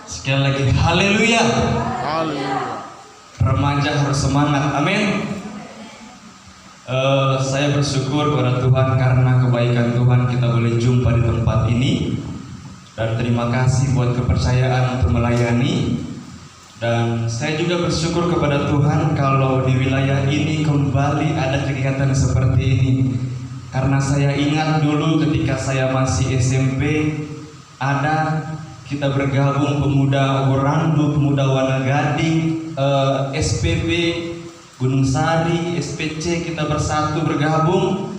Sekali lagi, haleluya. Haleluya. Remaja harus semangat, amin. Saya bersyukur kepada Tuhan karena kebaikan Tuhan kita boleh jumpa di tempat ini. Dan terima kasih buat kepercayaan untuk melayani. Dan saya juga bersyukur kepada Tuhan kalau di wilayah ini kembali ada kegiatan seperti ini. Karena saya ingat dulu ketika saya masih SMP, ada kita bergabung pemuda Orandu, pemuda Wana Gading, SPB Gunung Sari, SPC, kita bersatu bergabung.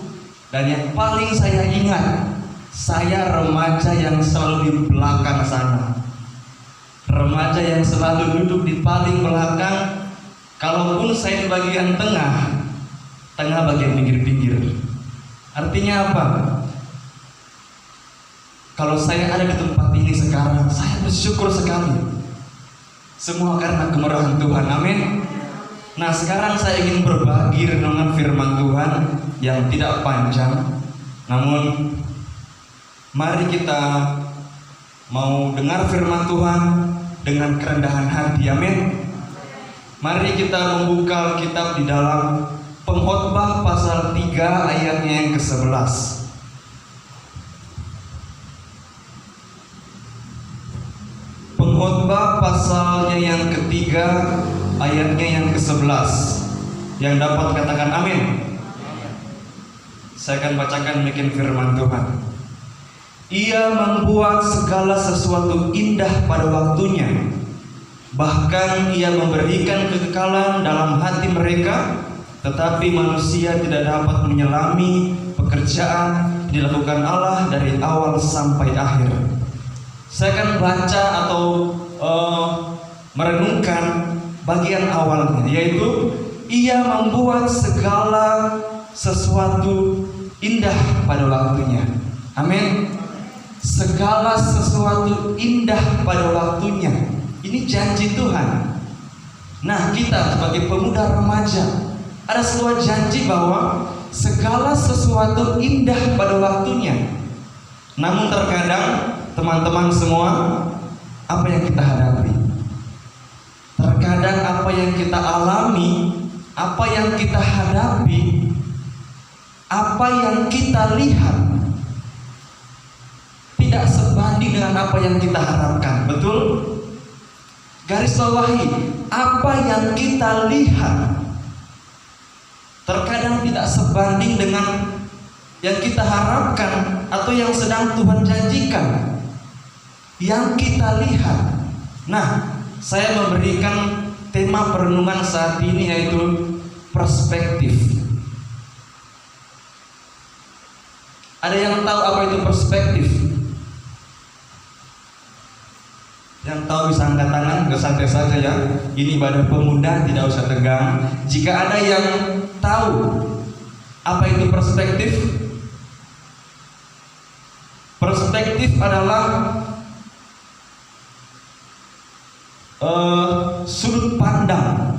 Dan yang paling saya ingat, saya remaja yang selalu di belakang sana, remaja yang selalu duduk di paling belakang. Kalaupun saya di bagian tengah bagian pinggir-pinggir. Artinya apa? Kalau saya ada di tempat ini sekarang, saya bersyukur sekali. Semua karena kemurahan Tuhan, amin. Nah, sekarang saya ingin berbagi renungan firman Tuhan yang tidak panjang. Namun mari kita mau dengar firman Tuhan dengan kerendahan hati, amin. Mari kita membuka Alkitab di dalam Pengkhotbah pasal 3 ayatnya yang ke-11. Pengkhotbah pasalnya yang ketiga ayatnya yang ke-11. Yang dapat katakan amin. Saya akan bacakan demikian firman Tuhan. Ia membuat segala sesuatu indah pada waktunya. Bahkan ia memberikan kekekalan dalam hati mereka. Tetapi manusia tidak dapat menyelami pekerjaan dilakukan Allah dari awal sampai akhir. Saya akan baca atau merenungkan bagian awalnya, yaitu ia membuat segala sesuatu indah pada waktunya. Amin. Segala sesuatu indah pada waktunya. Ini janji Tuhan. Nah, kita sebagai pemuda remaja ada sebuah janji bahwa segala sesuatu indah pada waktunya. Namun terkadang teman-teman semua, apa yang kita hadapi? Terkadang apa yang kita alami, apa yang kita hadapi, apa yang kita lihat tidak sebanding dengan apa yang kita harapkan. Betul? Garis bawahi, apa yang kita lihat terkadang tidak sebanding dengan yang kita harapkan atau yang sedang Tuhan janjikan. Yang kita lihat. Nah, saya memberikan tema perenungan saat ini yaitu perspektif. Ada yang tahu apa itu perspektif? Yang tahu bisa angkat tangan, santai saja ya. Ini ibadah pemuda, tidak usah tegang. Jika ada yang tahu apa itu perspektif, perspektif adalah sudut pandang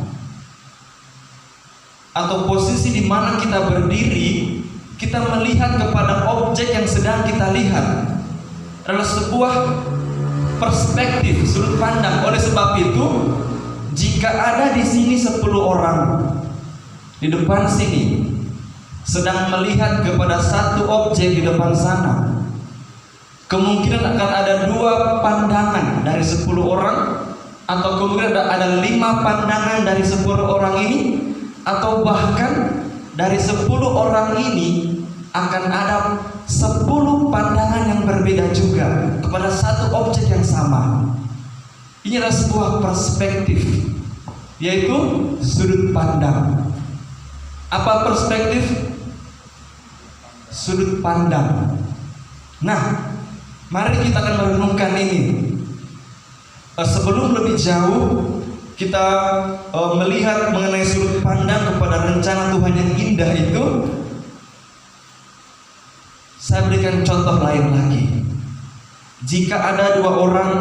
atau posisi di mana kita berdiri, kita melihat kepada objek yang sedang kita lihat. Adalah sebuah perspektif, sudut pandang. Oleh sebab itu, jika ada di sini 10 orang di depan sini sedang melihat kepada satu objek di depan sana, kemungkinan akan ada 2 pandangan dari 10 orang, atau kemungkinan ada 5 pandangan dari 10 orang ini, atau bahkan dari 10 orang ini akan ada 10 pandangan yang berbeda juga kepada satu objek yang sama. Ini adalah sebuah perspektif, yaitu sudut pandang. Apa perspektif? Sudut pandang. Nah, mari kita akan merenungkan ini. Sebelum lebih jauh kita melihat mengenai sudut pandang kepada rencana Tuhan yang indah itu, saya berikan contoh lain lagi. Jika ada 2 orang,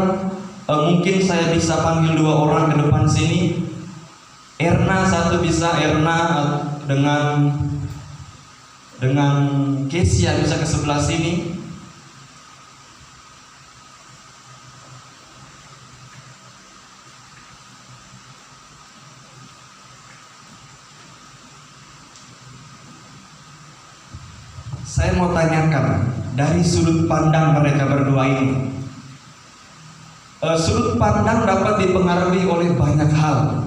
mungkin saya bisa panggil 2 orang ke depan sini. Erna, satu bisa Erna dengan Kesia bisa ke sebelah sini. saya mau tanyakan dari sudut pandang mereka berdua ini. Sudut pandang dapat dipengaruhi oleh banyak hal.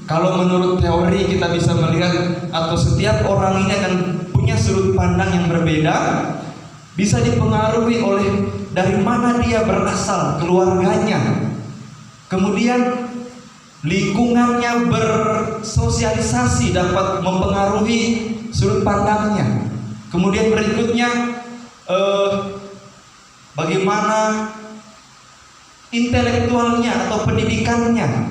Kalau menurut teori kita bisa melihat atau setiap orang ini akan punya sudut pandang yang berbeda, bisa dipengaruhi oleh dari mana dia berasal, keluarganya, kemudian lingkungannya bersosialisasi dapat mempengaruhi sudut pandangnya. Kemudian berikutnya bagaimana intelektualnya atau pendidikannya,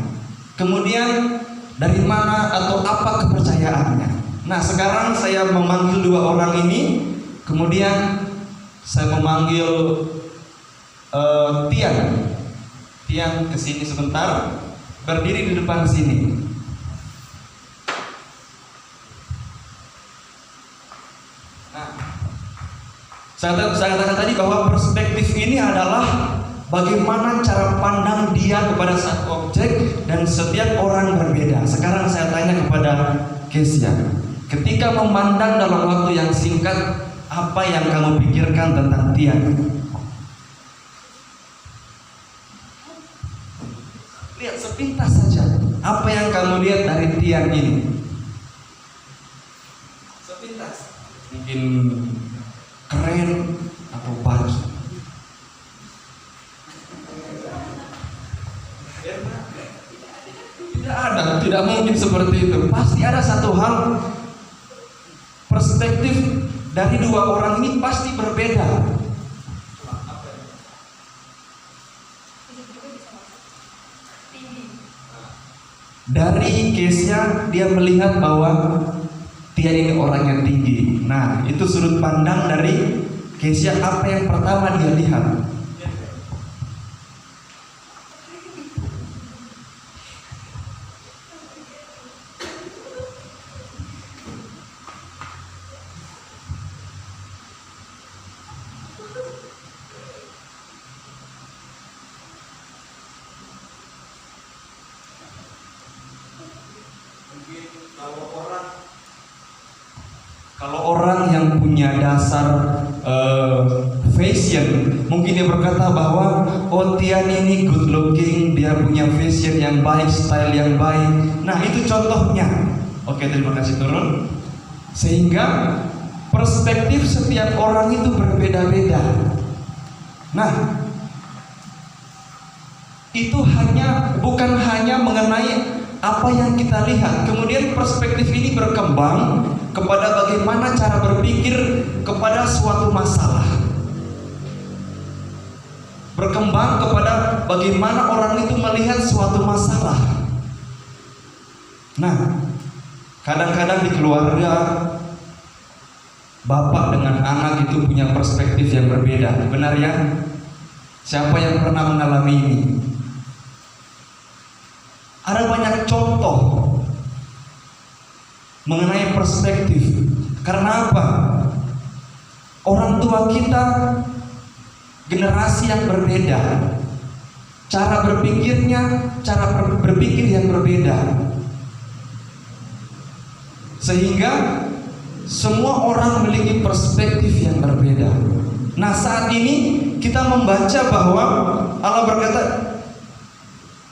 kemudian dari mana atau apa kepercayaannya. Nah, sekarang saya memanggil dua orang ini, kemudian saya memanggil Tian kesini sebentar, berdiri di depan sini. Nah, saya katakan tadi bahwa perspektif ini adalah bagaimana cara pandang dia kepada satu objek dan setiap orang berbeda. Sekarang saya tanya kepada Kesia, ketika memandang dalam waktu yang singkat, apa yang kamu pikirkan tentang Tian? Lihat sepintas saja, apa yang kamu lihat dari Tian ini? Sepintas. Mungkin keren atau bagus. Tidak mungkin seperti itu. Pasti ada satu hal, perspektif dari dua orang ini pasti berbeda. Dari case-nya dia melihat bahwa Tian ini orang yang tinggi. Nah, itu sudut pandang dari case-nya. Apa yang pertama dia lihat? Kalau orang yang punya dasar fashion, mungkin dia berkata bahwa oh Tian ini good looking, dia punya fashion yang baik, style yang baik. Nah, itu contohnya. Oke, terima kasih turun. Sehingga perspektif setiap orang itu berbeda-beda. Nah, itu bukan hanya mengenai apa yang kita lihat. Kemudian perspektif ini berkembang kepada bagaimana cara berpikir kepada suatu masalah. Berkembang kepada bagaimana orang itu melihat suatu masalah. Nah, kadang-kadang di keluarga bapak dengan anak itu punya perspektif yang berbeda. Benar ya? Siapa yang pernah mengalami ini? Ada banyak contoh mengenai perspektif. Karena apa? Orang tua kita generasi yang berbeda, cara berpikirnya, cara berpikir yang berbeda, sehingga semua orang memiliki perspektif yang berbeda. Nah, saat ini kita membaca bahwa Allah berkata,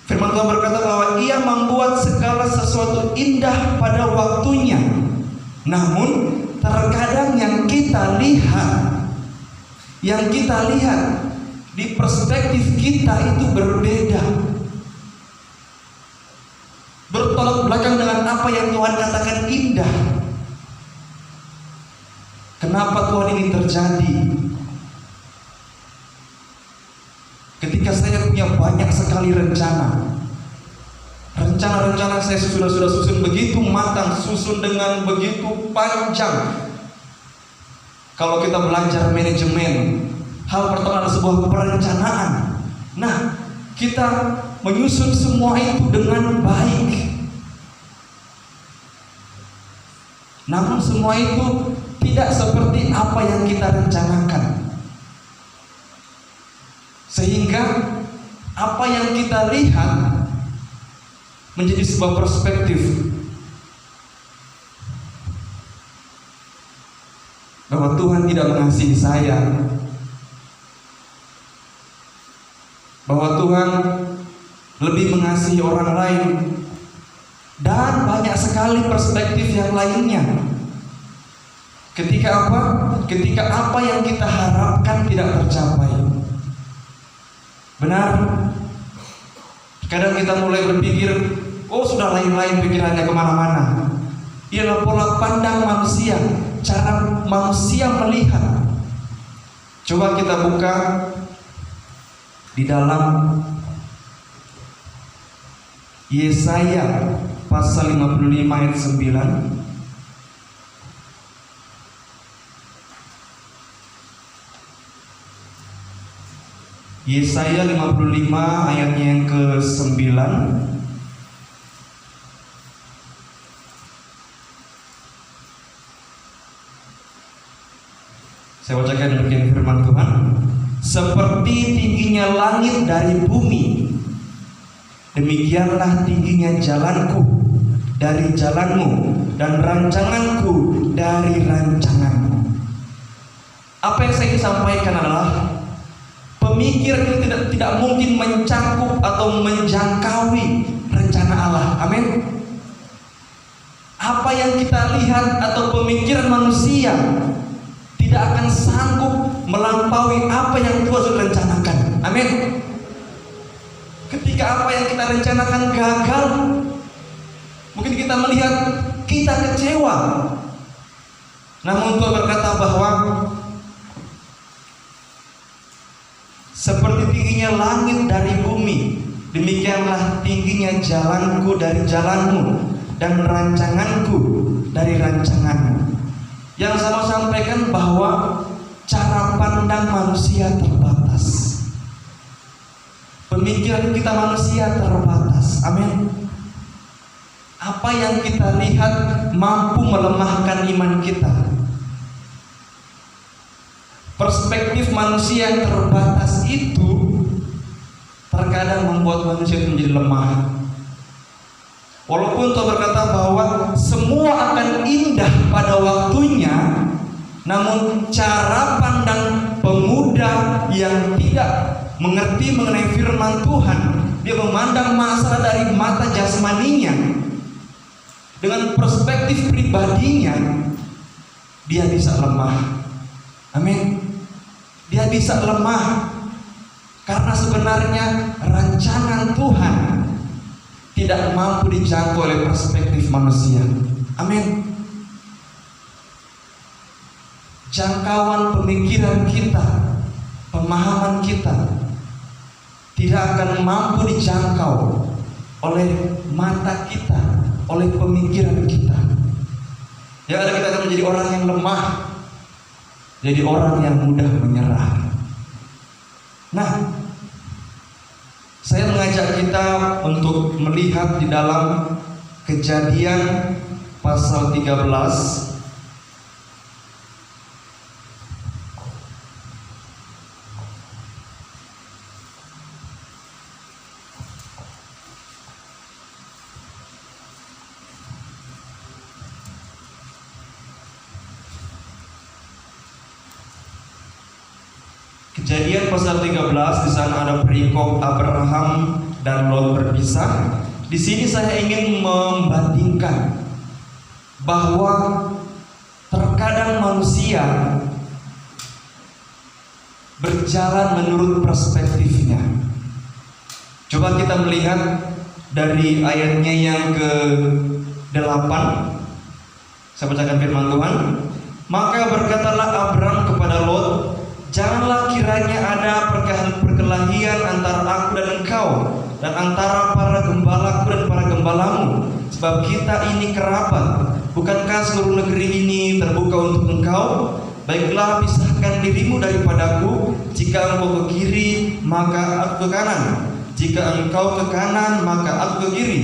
firman Tuhan berkata bahwa Ia membuat segala sesuatu indah pada waktunya. Namun terkadang yang kita lihat di perspektif kita itu berbeda, bertolak belakang dengan apa yang Tuhan katakan indah. Kenapa Tuhan ini terjadi? Ketika saya punya banyak sekali rencana saya sudah susun begitu matang, susun dengan begitu panjang. Kalau kita belajar manajemen, hal pertama adalah sebuah perencanaan. Nah, kita menyusun semua itu dengan baik. Namun semua itu tidak seperti apa yang kita rencanakan. Sehingga apa yang kita lihat menjadi sebuah perspektif. bahwa Tuhan tidak mengasihi saya, bahwa Tuhan lebih mengasihi orang lain, dan banyak sekali perspektif yang lainnya. Ketika apa? Ketika apa yang kita harapkan tidak tercapai. Benar? Kadang kita mulai berpikir, oh sudah lain-lain pikirannya kemana-mana. Ialah pola pandang manusia, cara manusia melihat. Coba kita buka di dalam Yesaya pasal 55 ayat 9. Yesaya 55 ayatnya yang ke-9. Saya bacakan demikian firman Tuhan. Seperti tingginya langit dari bumi, demikianlah tingginya jalanku dari jalanmu, dan rancanganku dari rancanganmu. Apa yang saya ingin sampaikan adalah pemikiran itu tidak mungkin mencakup atau menjangkaui rencana Allah. Amin. Apa yang kita lihat atau pemikiran manusia tidak akan sanggup melampaui apa yang Tuhan sudah rencanakan. Amin. Ketika apa yang kita rencanakan gagal, mungkin kita melihat kita kecewa. Namun Tuhan berkata bahwa seperti tingginya langit dari bumi, demikianlah tingginya jalanku dari jalanmu, dan rancanganku dari rancanganmu. Yang saya sampaikan bahwa cara pandang manusia terbatas. Pemikiran kita manusia terbatas. Amin. Apa yang kita lihat mampu melemahkan iman kita. Perspektif manusia yang terbatas itu terkadang membuat manusia itu menjadi lemah. Walaupun Tuhan berkata bahwa semua akan indah pada waktunya, namun cara pandang pemuda yang tidak mengerti mengenai firman Tuhan, dia memandang masalah dari mata jasmaninya, dengan perspektif pribadinya, dia bisa lemah. Amin. Dia bisa lemah karena sebenarnya rancangan Tuhan tidak mampu dijangkau oleh perspektif manusia. Amin. Jangkauan pemikiran kita, pemahaman kita tidak akan mampu dijangkau oleh mata kita, oleh pemikiran kita. Ya, ada kita akan menjadi orang yang lemah, jadi orang yang mudah menyerah. Nah, saya mengajak kita untuk melihat di dalam Kejadian pasal 13. Kejadian pasal 13, di sana ada perikop Abraham dan Lot berpisah. Di sini saya ingin membandingkan bahwa terkadang manusia berjalan menurut perspektifnya. Coba kita melihat dari ayatnya yang ke-8. Saya bacakan firman Tuhan. Maka berkatalah Abraham kepada Lot, janganlah kiranya ada perkelahian antara aku dan engkau, dan antara para gembalaku dan para gembalamu, sebab kita ini kerabat. Bukankah seluruh negeri ini terbuka untuk engkau? Baiklah, pisahkan dirimu daripadaku. Jika engkau ke kiri, maka aku ke kanan. Jika engkau ke kanan, maka aku ke kiri.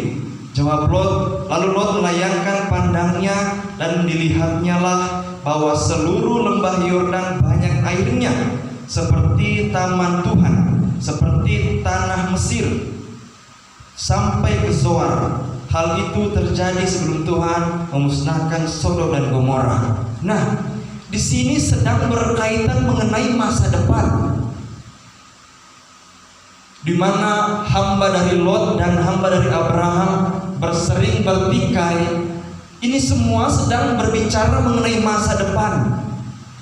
Jawab Lot. Lalu Lot melayangkan pandangnya, dan dilihatnya lah bahwa seluruh lembah Yordan banyak airnya, seperti taman Tuhan, seperti tanah Mesir, sampai ke Zoar. Hal itu terjadi sebelum Tuhan memusnahkan Sodom dan Gomora. Nah, di sini sedang berkaitan mengenai masa depan, di mana hamba dari Lot dan hamba dari Abraham bersering bertikai. Ini semua sedang berbicara mengenai masa depan.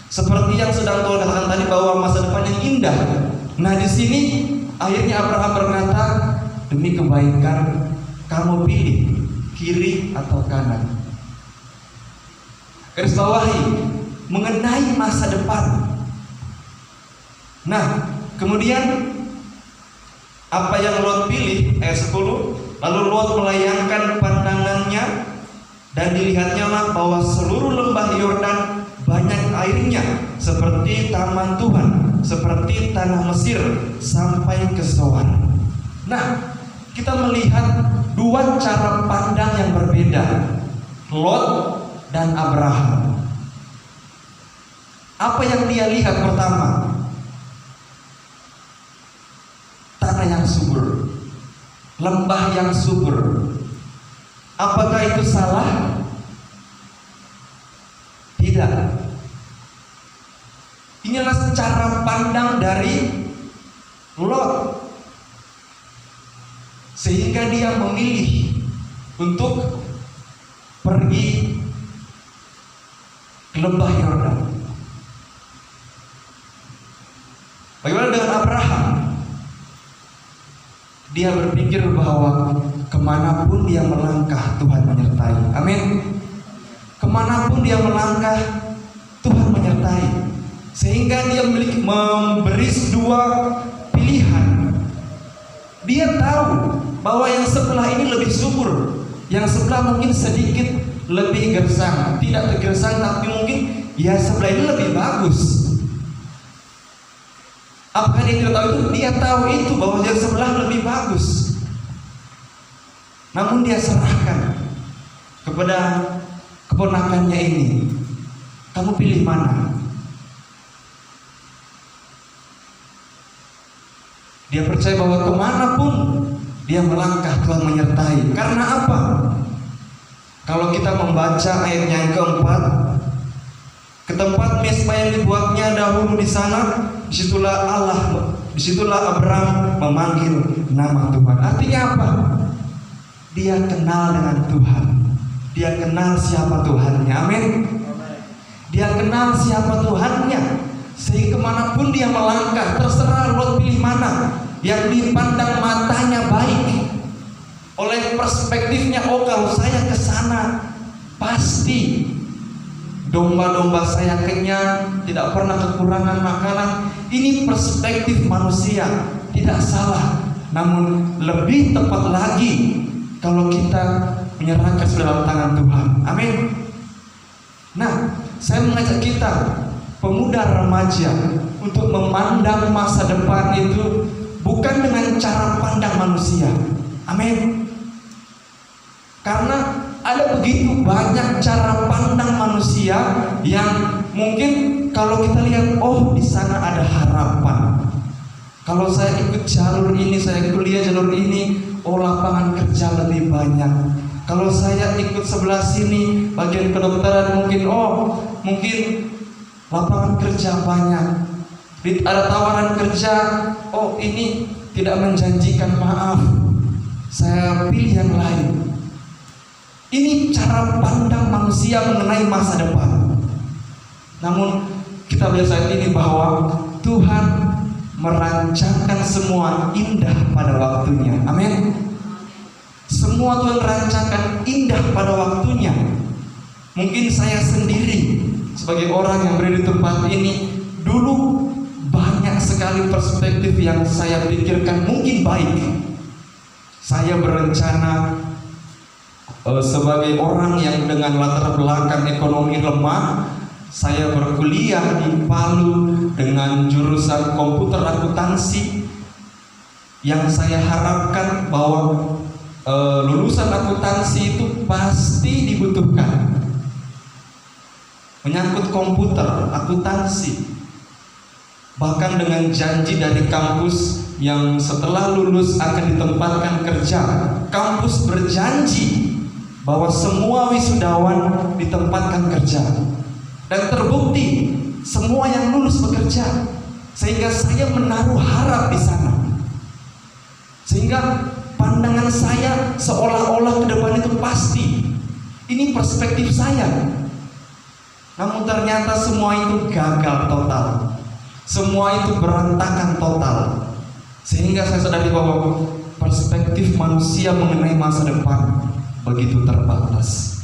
Seperti yang sedang Tuhan katakan tadi bahwa masa depan yang indah. Nah, di sini akhirnya Abraham berkata, demi kebaikan kamu pilih kiri atau kanan. Garis bawahi mengenai masa depan. Nah, kemudian apa yang Lot pilih? Ayat 10. Lalu Lot melayangkan pandangannya dan dilihatnya lah bahwa seluruh lembah Yordan banyak airnya seperti taman Tuhan, seperti tanah Mesir sampai ke Zoar. Nah, kita melihat dua cara pandang yang berbeda, Lot dan Abraham. Apa yang dia lihat pertama? Tanah yang subur, lembah yang subur. Apakah itu salah? Tidak. Inilah cara pandang dari Lot, sehingga dia memilih untuk pergi ke lembah Yordan. Bagaimana dengan Abraham? Dia berpikir bahwa kemanapun dia melangkah, Tuhan menyertai. Amin. Kemanapun dia melangkah, Tuhan menyertai. Sehingga dia memberi dua pilihan. Dia tahu bahwa yang sebelah ini lebih subur, yang sebelah mungkin sedikit lebih gersang. Tidak tergersang, tapi mungkin ya sebelah ini lebih bagus. Apakah dia tidak tahu itu? Dia tahu itu, bahwa yang sebelah lebih bagus. Namun dia serahkan kepada keponakannya ini. Kamu pilih mana? Dia percaya bahwa kemanapun dia melangkah, Tuhan menyertai. Karena apa? Kalau kita membaca ayat yang keempat, ke tempat mezbah yang dibuatnya dahulu di sana, disitulah Abraham memanggil nama Tuhan. Artinya apa? Dia kenal dengan Tuhan. Dia kenal siapa Tuhannya. Amin. Dia kenal siapa Tuhannya, sehingga kemanapun dia melangkah, terserah Lot pilih mana. Yang dipandang matanya baik, oleh perspektifnya, oh kalau saya ke sana pasti domba-domba saya kenyang, tidak pernah kekurangan makanan. Ini perspektif manusia, tidak salah. Namun lebih tepat lagi kalau kita menyerahkan dalam tangan Tuhan. Amin. Nah, saya mengajak kita pemuda remaja untuk memandang masa depan itu bukan dengan cara pandang manusia. Amin. Karena ada begitu banyak cara pandang manusia yang mungkin kalau kita lihat, oh di sana ada harapan. Kalau saya ikut jalur ini, saya kuliah jalur ini, oh lapangan kerja lebih banyak. Kalau saya ikut sebelah sini, bagian kedokteran mungkin, oh mungkin lapangan kerja banyak. Ada tawaran kerja, oh ini tidak menjanjikan, maaf, saya pilih yang lain. Ini cara pandang manusia mengenai masa depan. Namun kita melihat saat ini bahwa Tuhan merancangkan semua indah pada waktunya. Amin. Semua Tuhan rancangkan indah pada waktunya. Mungkin saya sendiri sebagai orang yang berada di tempat ini, dulu banyak sekali perspektif yang saya pikirkan mungkin baik. Saya berencana sebagai orang yang dengan latar belakang ekonomi lemah, saya berkuliah di Palu dengan jurusan komputer akuntansi, yang saya harapkan bahwa lulusan akuntansi itu pasti dibutuhkan, menyangkut komputer akuntansi. Bahkan dengan janji dari kampus yang setelah lulus akan ditempatkan kerja, kampus berjanji bahwa semua wisudawan ditempatkan kerja. Dan terbukti semua yang lulus bekerja, sehingga saya menaruh harap di sana. Sehingga pandangan saya seolah-olah ke depan itu pasti. Ini perspektif saya. Namun ternyata semua itu gagal total. Semua itu berantakan total. Sehingga saya sadari bahwa perspektif manusia mengenai masa depan begitu terbatas.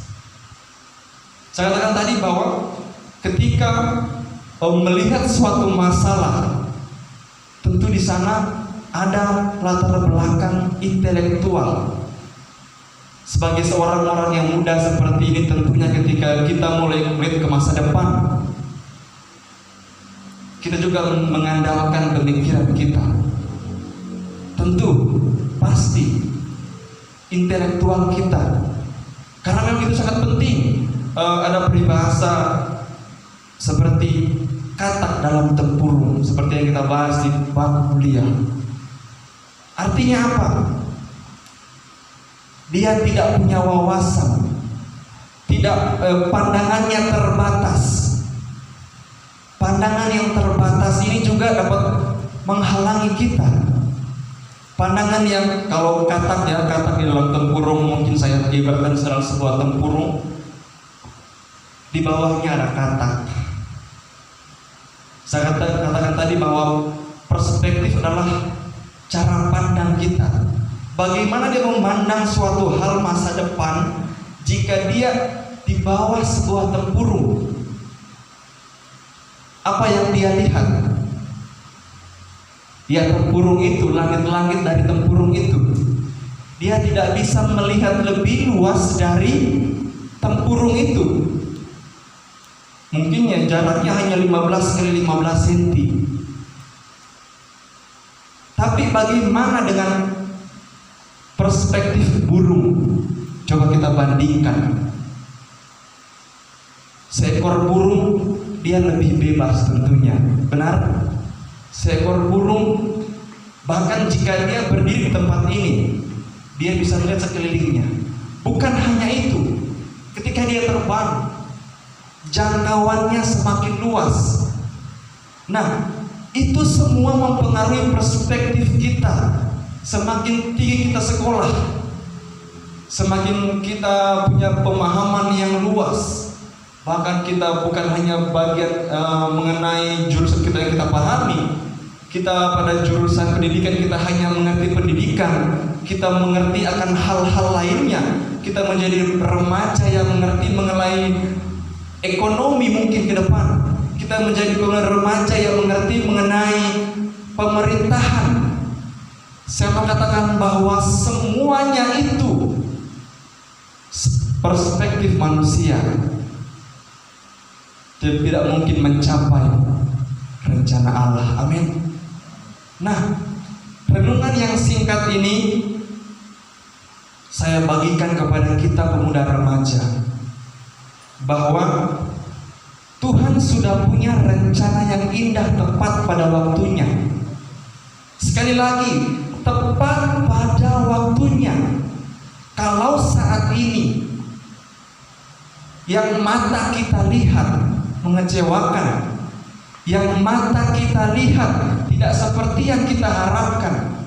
Saya katakan tadi bahwa ketika melihat suatu masalah, tentu di sana ada latar belakang intelektual. Sebagai seorang orang yang muda seperti ini, tentunya ketika kita mulai melihat ke masa depan, kita juga mengandalkan pemikiran kita. Tentu, pasti intelektual kita, karena memang itu sangat penting. Ada peribahasa seperti katak dalam tempurung, seperti yang kita bahas di bab kuliah. Artinya apa? Dia tidak punya wawasan, pandangannya terbatas. Pandangan yang terbatas ini juga dapat menghalangi kita. Pandangan yang, kalau katak di dalam tempurung, mungkin saya ibaratkan dalam sebuah tempurung, di bawahnya ada katak. Saya katakan tadi bahwa perspektif adalah cara pandang kita. Bagaimana dia memandang suatu hal masa depan jika dia di bawah sebuah tempurung? Apa yang dia lihat? Dia tempurung itu, langit-langit dari tempurung itu. Dia tidak bisa melihat lebih luas dari tempurung itu. Mungkin ya jaraknya hanya 15 kali 15 cm. Tapi bagaimana dengan perspektif burung? Coba kita bandingkan. Seekor burung dia lebih bebas tentunya, benar? Seekor burung bahkan jika dia berdiri di tempat ini, dia bisa melihat sekelilingnya. Bukan hanya itu, ketika dia terbang, jangkauannya semakin luas. Nah, itu semua mempengaruhi perspektif kita. Semakin tinggi kita sekolah, semakin kita punya pemahaman yang luas. Bahkan kita bukan hanya bagian mengenai jurusan kita yang kita pahami. Kita pada jurusan pendidikan kita hanya mengerti pendidikan, kita mengerti akan hal-hal lainnya. Kita menjadi remaja yang mengerti mengenai ekonomi mungkin ke depan. Kita menjadi remaja yang mengerti mengenai pemerintahan. Saya mengatakan bahwa semuanya itu perspektif manusia tidak mungkin mencapai rencana Allah. Amin. Nah, renungan yang singkat ini saya bagikan kepada kita pemuda remaja, bahwa Tuhan sudah punya rencana yang indah tepat pada waktunya. Sekali lagi, tepat pada waktunya. Kalau saat ini yang mata kita lihat mengecewakan, yang mata kita lihat tidak seperti yang kita harapkan,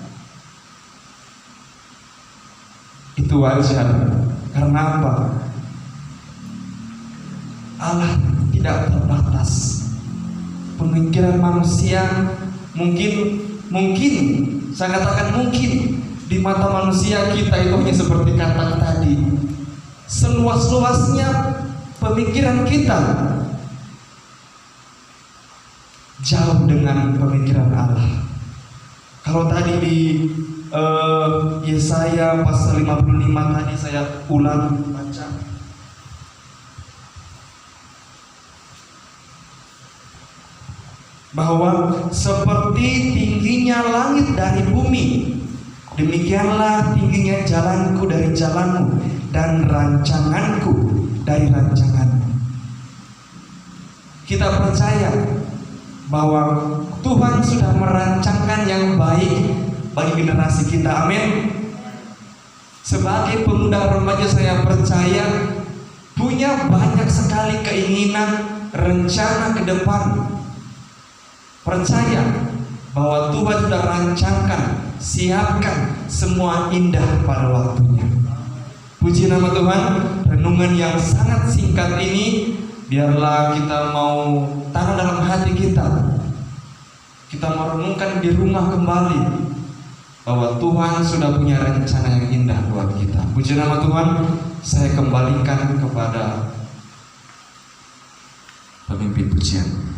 itu wajar. Karena apa? Allah tidak terbatas. Pemikiran manusia mungkin saya katakan mungkin di mata manusia kita itu hanya seperti katak tadi. Seluas-luasnya pemikiran kita jauh dengan pemikiran Allah. Kalau tadi di Yesaya pasal 55 tadi saya ulang baca, bahwa seperti tingginya langit dari bumi, demikianlah tingginya jalanku dari jalanmu, dan rancanganku dari rancanganmu. Kita percaya bahwa Tuhan sudah merancangkan yang baik bagi generasi kita. Amin. Sebagai pemuda remaja, saya percaya punya banyak sekali keinginan, rencana ke depan. Percaya bahwa Tuhan sudah rancangkan, siapkan semua indah pada waktunya. Puji nama Tuhan. Renungan yang sangat singkat ini, biarlah kita mau tanam dalam hati kita. Kita merenungkan di rumah kembali bahwa Tuhan sudah punya rencana yang indah buat kita. Puji nama Tuhan. Saya kembalikan kepada pemimpin pujian.